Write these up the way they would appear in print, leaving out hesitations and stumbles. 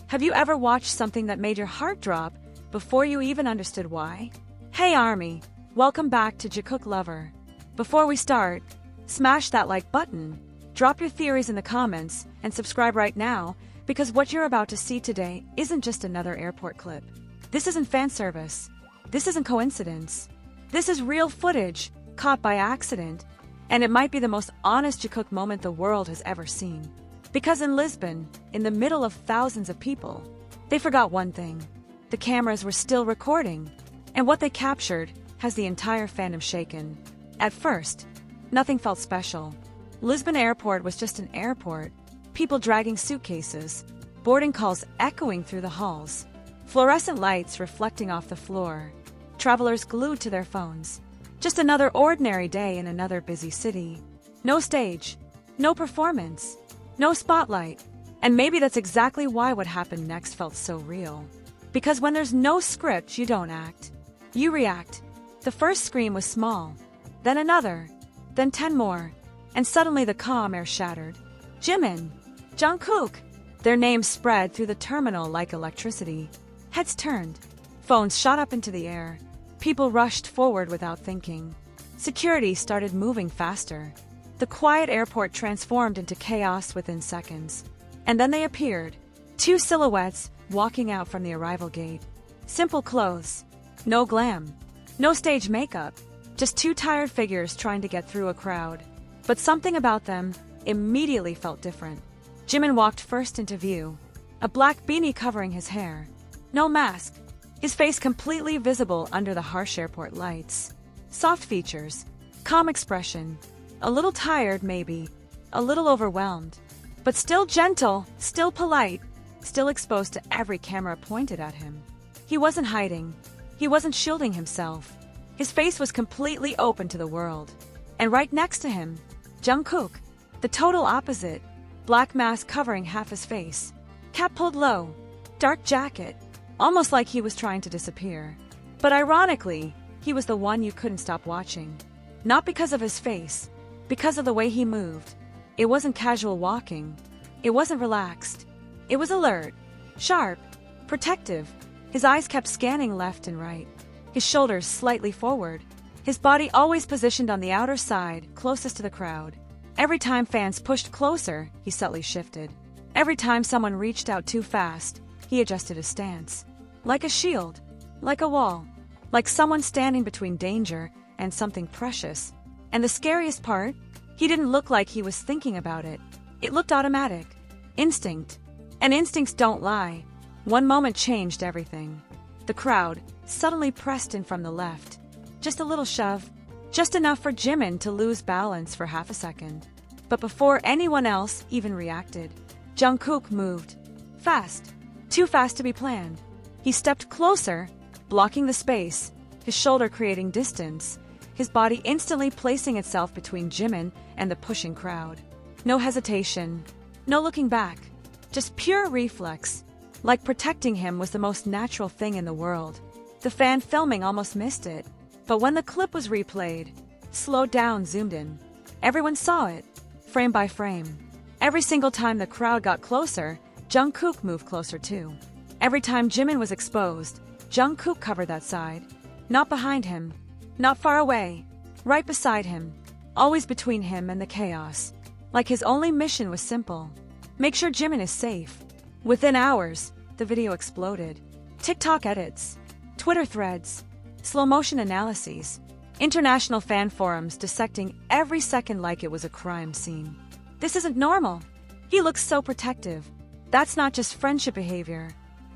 Have you ever watched something that made your heart drop before you even understood why? Hey Army, welcome back to Jikook Lover. Before we start, smash that like button, drop your theories in the comments, and subscribe right now, because what you're about to see today isn't just another airport clip. This isn't fan service. This isn't coincidence. This is real footage, caught by accident, and it might be the most honest Jikook moment the world has ever seen. Because in Lisbon, in the middle of thousands of people, they forgot one thing. The cameras were still recording, and what they captured has the entire fandom shaken. At first, nothing felt special. Lisbon Airport was just an airport, people dragging suitcases, boarding calls echoing through the halls, fluorescent lights reflecting off the floor, travelers glued to their phones. Just another ordinary day in another busy city. No stage, no performance, no spotlight. And maybe that's exactly why what happened next felt so real. Because when there's no script, you don't act. You react. The first scream was small, then another, then 10 more, and suddenly the calm air shattered. Jimin, Jungkook. Their names spread through the terminal like electricity. Heads turned. Phones shot up into the air. People rushed forward without thinking. Security started moving faster. The quiet airport transformed into chaos within seconds. And then they appeared. Two silhouettes walking out from the arrival gate. Simple clothes. No glam. No stage makeup. Just two tired figures trying to get through a crowd. But something about them immediately felt different. Jimin walked first into view. A black beanie covering his hair. No mask. His face completely visible under the harsh airport lights. Soft features. Calm expression. A little tired, maybe. A little overwhelmed. But still gentle, still polite, still exposed to every camera pointed at him. He wasn't hiding. He wasn't shielding himself. His face was completely open to the world. And right next to him, Jungkook, the total opposite. Black mask covering half his face. Cap pulled low. Dark jacket. Almost like he was trying to disappear. But ironically, he was the one you couldn't stop watching. Not because of his face, because of the way he moved. It wasn't casual walking. It wasn't relaxed. It was alert, sharp, protective. His eyes kept scanning left and right. His shoulders slightly forward. His body always positioned on the outer side, closest to the crowd. Every time fans pushed closer, he subtly shifted. Every time someone reached out too fast, he adjusted his stance. Like a shield, like a wall, like someone standing between danger and something precious. And the scariest part? He didn't look like he was thinking about it. It looked automatic. Instinct. And instincts don't lie. One moment changed everything. The crowd suddenly pressed in from the left. Just a little shove. Just enough for Jimin to lose balance for half a second. But before anyone else even reacted, Jungkook moved. Fast. Too fast to be planned. He stepped closer, blocking the space, his shoulder creating distance, his body instantly placing itself between Jimin and the pushing crowd. No hesitation, no looking back, just pure reflex. Like protecting him was the most natural thing in the world. The fan filming almost missed it. But when the clip was replayed, slowed down, zoomed in, everyone saw it, frame by frame. Every single time the crowd got closer, Jungkook moved closer too. Every time Jimin was exposed, Jungkook covered that side. Not behind him, not far away, right beside him, always between him and the chaos. Like his only mission was simple. Make sure Jimin is safe. Within hours, the video exploded. TikTok edits, Twitter threads, slow motion analyses, international fan forums dissecting every second like it was a crime scene. This isn't normal. He looks so protective. That's not just friendship behavior.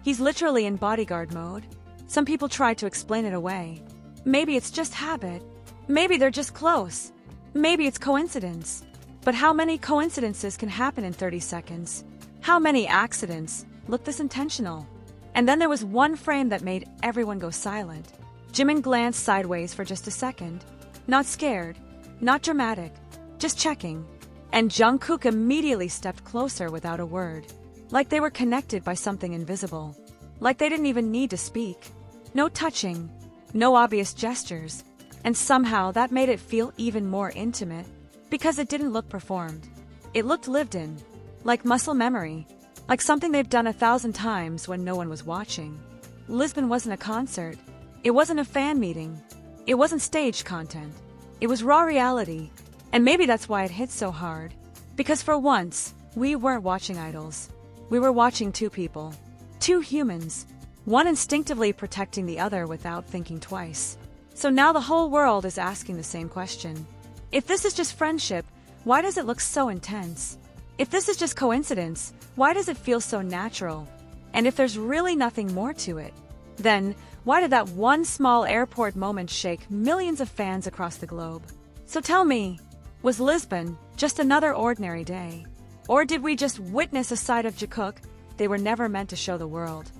He's literally in bodyguard mode. Some people tried to explain it away. Maybe it's just habit. Maybe they're just close. Maybe it's coincidence. But how many coincidences can happen in 30 seconds? How many accidents look this intentional? And then there was one frame that made everyone go silent. Jimin glanced sideways for just a second. Not scared, not dramatic, just checking. And Jungkook immediately stepped closer without a word. Like they were connected by something invisible. Like they didn't even need to speak. No touching, no obvious gestures. And somehow that made it feel even more intimate. Because it didn't look performed. It looked lived in. Like muscle memory. Like something they've done 1,000 times when no one was watching. Lisbon wasn't a concert. It wasn't a fan meeting. It wasn't staged content. It was raw reality. And maybe that's why it hit so hard. Because for once, we weren't watching idols. We were watching two people. Two humans. One instinctively protecting the other without thinking twice. So now the whole world is asking the same question. If this is just friendship, why does it look so intense? If this is just coincidence, why does it feel so natural? And if there's really nothing more to it, then why did that one small airport moment shake millions of fans across the globe? So tell me, was Lisbon just another ordinary day? Or did we just witness a side of Jikook they were never meant to show the world?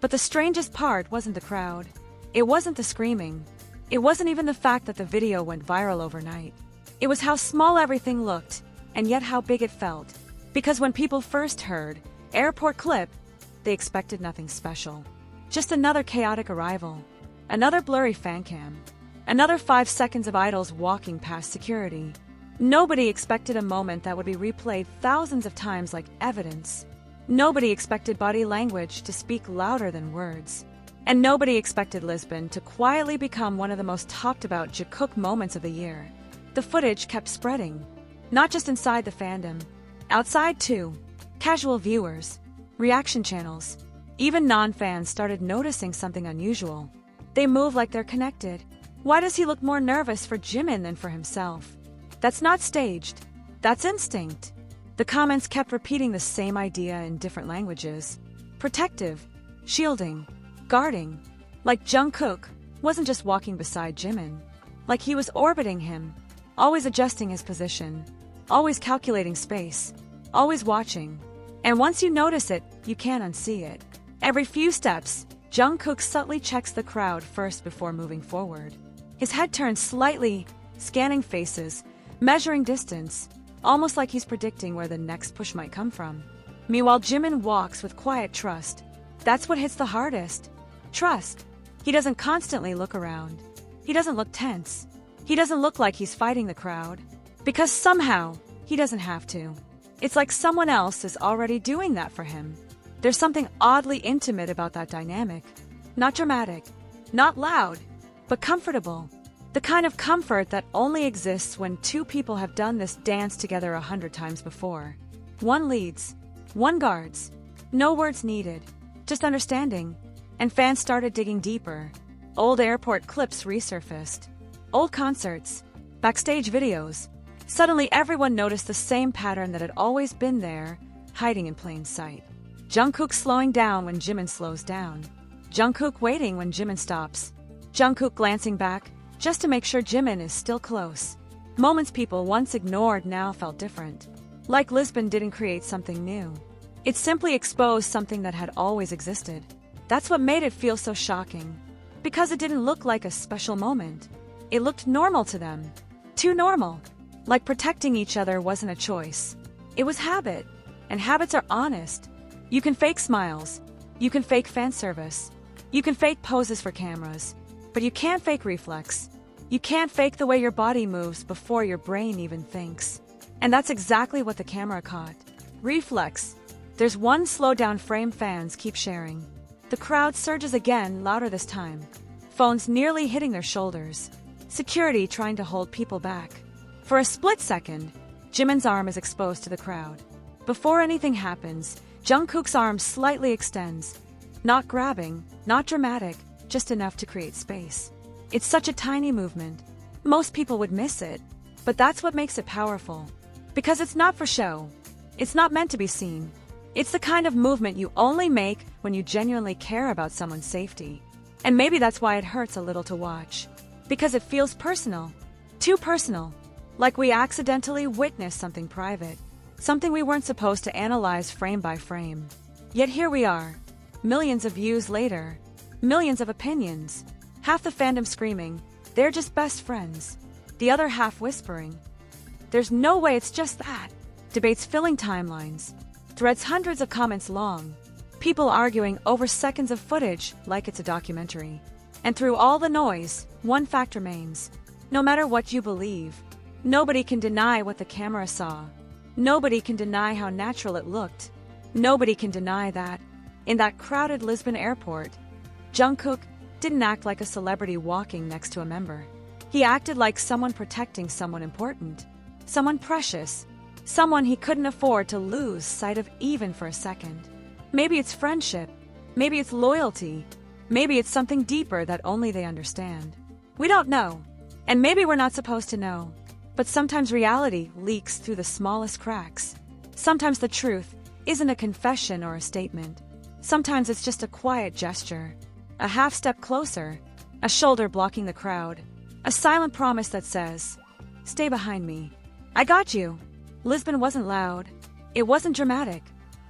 But the strangest part wasn't the crowd. It wasn't the screaming. It wasn't even the fact that the video went viral overnight. It was how small everything looked, and yet how big it felt. Because when people first heard airport clip, they expected nothing special. Just another chaotic arrival. Another blurry fan cam. Another 5 seconds of idols walking past security. Nobody expected a moment that would be replayed thousands of times like evidence. Nobody expected body language to speak louder than words. And nobody expected Lisbon to quietly become one of the most talked about Jikook moments of the year. The footage kept spreading. Not just inside the fandom. Outside too. Casual viewers. Reaction channels. Even non-fans started noticing something unusual. They move like they're connected. Why does he look more nervous for Jimin than for himself? That's not staged. That's instinct. The comments kept repeating the same idea in different languages. Protective. Shielding. Guarding. Like Jungkook wasn't just walking beside Jimin. Like he was orbiting him. Always adjusting his position. Always calculating space. Always watching. And once you notice it, you can't unsee it. Every few steps, Jungkook subtly checks the crowd first before moving forward. His head turns slightly, scanning faces, measuring distance, almost like he's predicting where the next push might come from. Meanwhile, Jimin walks with quiet trust. That's what hits the hardest. Trust. He doesn't constantly look around. He doesn't look tense. He doesn't look like he's fighting the crowd. Because somehow, he doesn't have to. It's like someone else is already doing that for him. There's something oddly intimate about that dynamic. Not dramatic, not loud, but comfortable. The kind of comfort that only exists when two people have done this dance together 100 times before. One leads, one guards. No words needed, just understanding. And fans started digging deeper. Old airport clips resurfaced. Old concerts, backstage videos. Suddenly everyone noticed the same pattern that had always been there, hiding in plain sight. Jungkook slowing down when Jimin slows down. Jungkook waiting when Jimin stops. Jungkook glancing back, just to make sure Jimin is still close. Moments people once ignored now felt different. Like Lisbon didn't create something new. It simply exposed something that had always existed. That's what made it feel so shocking. Because it didn't look like a special moment. It looked normal to them. Too normal. Like protecting each other wasn't a choice. It was habit. And habits are honest. You can fake smiles. You can fake fan service. You can fake poses for cameras. But you can't fake reflex. You can't fake the way your body moves before your brain even thinks. And that's exactly what the camera caught. Reflex. There's one slow-down frame fans keep sharing. The crowd surges again, louder this time. Phones nearly hitting their shoulders. Security trying to hold people back. For a split second, Jimin's arm is exposed to the crowd. Before anything happens, Jungkook's arm slightly extends. Not grabbing, not dramatic, just enough to create space. It's such a tiny movement. Most people would miss it. But that's what makes it powerful. Because it's not for show. It's not meant to be seen. It's the kind of movement you only make when you genuinely care about someone's safety. And maybe that's why it hurts a little to watch. Because it feels personal. Too personal. Like we accidentally witnessed something private. Something we weren't supposed to analyze frame by frame. Yet here we are. Millions of views later. Millions of opinions. Half the fandom screaming, they're just best friends. The other half whispering, there's no way it's just that. Debates filling timelines. Threads hundreds of comments long. People arguing over seconds of footage like it's a documentary. And through all the noise, one fact remains. No matter what you believe, nobody can deny what the camera saw. Nobody can deny how natural it looked. Nobody can deny that, in that crowded Lisbon airport, Jungkook didn't act like a celebrity walking next to a member. He acted like someone protecting someone important, someone precious, someone he couldn't afford to lose sight of even for a second. Maybe it's friendship, maybe it's loyalty, maybe it's something deeper that only they understand. We don't know, and maybe we're not supposed to know. But sometimes reality leaks through the smallest cracks. Sometimes the truth isn't a confession or a statement. Sometimes it's just a quiet gesture, a half step closer, a shoulder blocking the crowd, a silent promise that says, "Stay behind me. I got you." Lisbon wasn't loud. It wasn't dramatic.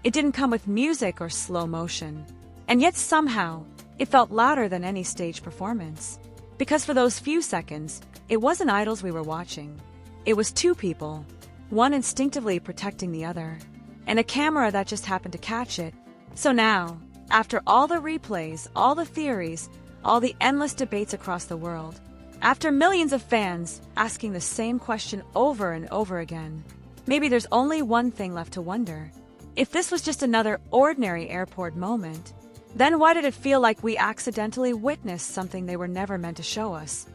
It didn't come with music or slow motion. And yet somehow, it felt louder than any stage performance. Because for those few seconds, it wasn't idols we were watching. It was two people, one instinctively protecting the other, and a camera that just happened to catch it. So now, after all the replays, all the theories, all the endless debates across the world, after millions of fans asking the same question over and over again, maybe there's only one thing left to wonder. If this was just another ordinary airport moment, then why did it feel like we accidentally witnessed something they were never meant to show us?